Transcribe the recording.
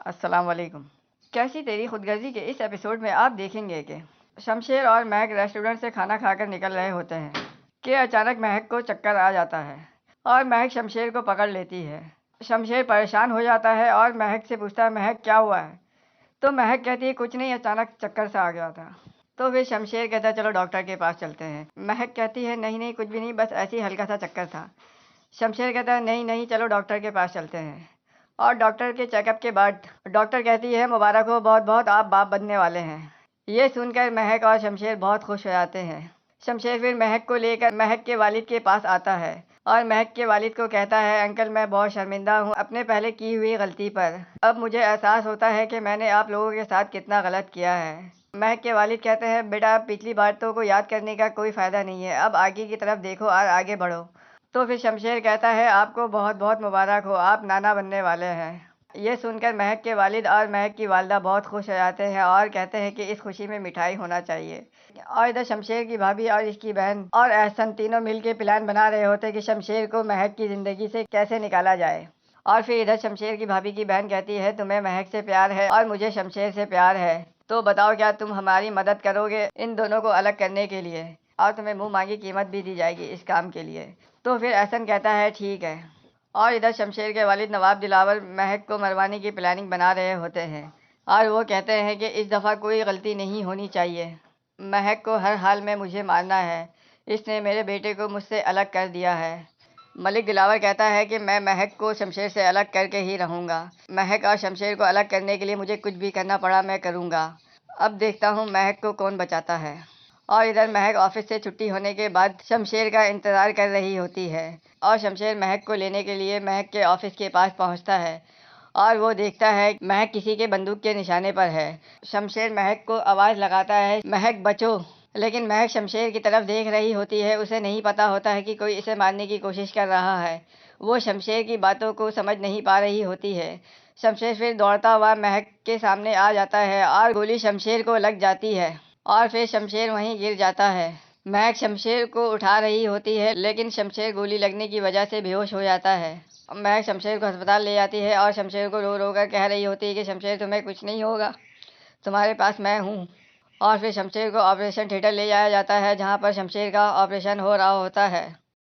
अस्सलाम वालेकुम। कैसी तेरी खुदगर्जी के इस एपिसोड में आप देखेंगे कि शमशेर और महक रेस्टोरेंट से खाना खाकर निकल रहे होते हैं कि अचानक महक को चक्कर आ जाता है और महक शमशेर को पकड़ लेती है। शमशेर परेशान हो जाता है और महक से पूछता है, महक क्या हुआ है? तो महक कहती है, कुछ नहीं, अचानक चक्कर सा आ गया था। तो फिर शमशेर कहता है, चलो डॉक्टर के पास चलते हैं। महक कहती है, नहीं नहीं, कुछ भी नहीं, बस ऐसे ही हल्का सा चक्कर था। शमशेर कहता है, नहीं नहीं, चलो डॉक्टर के पास चलते हैं। और डॉक्टर के चेकअप के बाद डॉक्टर कहती है, मुबारक हो, बहुत बहुत, आप बाप बनने वाले हैं। ये सुनकर महक और शमशेर बहुत खुश हो जाते हैं। शमशेर फिर महक को लेकर महक के वालिद के पास आता है और महक के वालिद को कहता है, अंकल मैं बहुत शर्मिंदा हूँ अपने पहले की हुई गलती पर। अब मुझे एहसास होता है कि मैंने आप लोगों के साथ कितना गलत किया है। महक के वालिद कहते हैं, बेटा पिछली बातों को याद करने का कोई फ़ायदा नहीं है, अब आगे की तरफ देखो और आगे बढ़ो। तो फिर शमशेर कहता है, आपको बहुत बहुत मुबारक हो, आप नाना बनने वाले हैं। ये सुनकर महक के वालिद और महक की वालदा बहुत खुश हो जाते हैं और कहते हैं कि इस खुशी में मिठाई होना चाहिए। और इधर शमशेर की भाभी और इसकी बहन और एहसन तीनों मिलकर प्लान बना रहे होते हैं कि शमशेर को महक की ज़िंदगी से कैसे निकाला जाए। और फिर इधर शमशेर की भाभी की बहन कहती है, तुम्हें महक से प्यार है और मुझे शमशेर से प्यार है, तो बताओ क्या तुम हमारी मदद करोगे इन दोनों को अलग करने के लिए, और तुम्हें मुंह मांगी कीमत भी दी जाएगी इस काम के लिए। तो फिर एहसन कहता है, ठीक है। और इधर शमशेर के वालिद नवाब दिलावर महक को मरवाने की प्लानिंग बना रहे होते हैं और वो कहते हैं कि इस दफ़ा कोई गलती नहीं होनी चाहिए, महक को हर हाल में मुझे मारना है, इसने मेरे बेटे को मुझसे अलग कर दिया है। मलिक दिलावर कहता है कि मैं महक को शमशेर से अलग करके ही रहूँगा। महक और शमशेर को अलग करने के लिए मुझे कुछ भी करना पड़ा मैं करूँगा। अब देखता हूँ महक को कौन बचाता है। और इधर महक ऑफिस से छुट्टी होने के बाद शमशेर का इंतज़ार कर रही होती है और शमशेर महक को लेने के लिए महक के ऑफिस के पास पहुंचता है और वो देखता है महक किसी के बंदूक के निशाने पर है। शमशेर महक को आवाज़ लगाता है, महक बचो, लेकिन महक शमशेर की तरफ देख रही होती है। उसे नहीं पता होता है कि कोई इसे मारने की कोशिश कर रहा है। वो शमशेर की बातों को समझ नहीं पा रही होती है। शमशेर फिर दौड़ता हुआ महक के सामने आ जाता है और गोली शमशेर को लग जाती है और फिर शमशेर वहीं गिर जाता है। महक शमशेर को उठा रही होती है लेकिन शमशेर गोली लगने की वजह से बेहोश हो जाता है। महक शमशेर को अस्पताल ले जाती है और शमशेर को रो रो कर कह रही होती है कि शमशेर तुम्हें कुछ नहीं होगा, तुम्हारे पास मैं हूँ। और फिर शमशेर को ऑपरेशन थिएटर ले जाया जाता है जहाँ पर शमशेर का ऑपरेशन हो रहा होता है।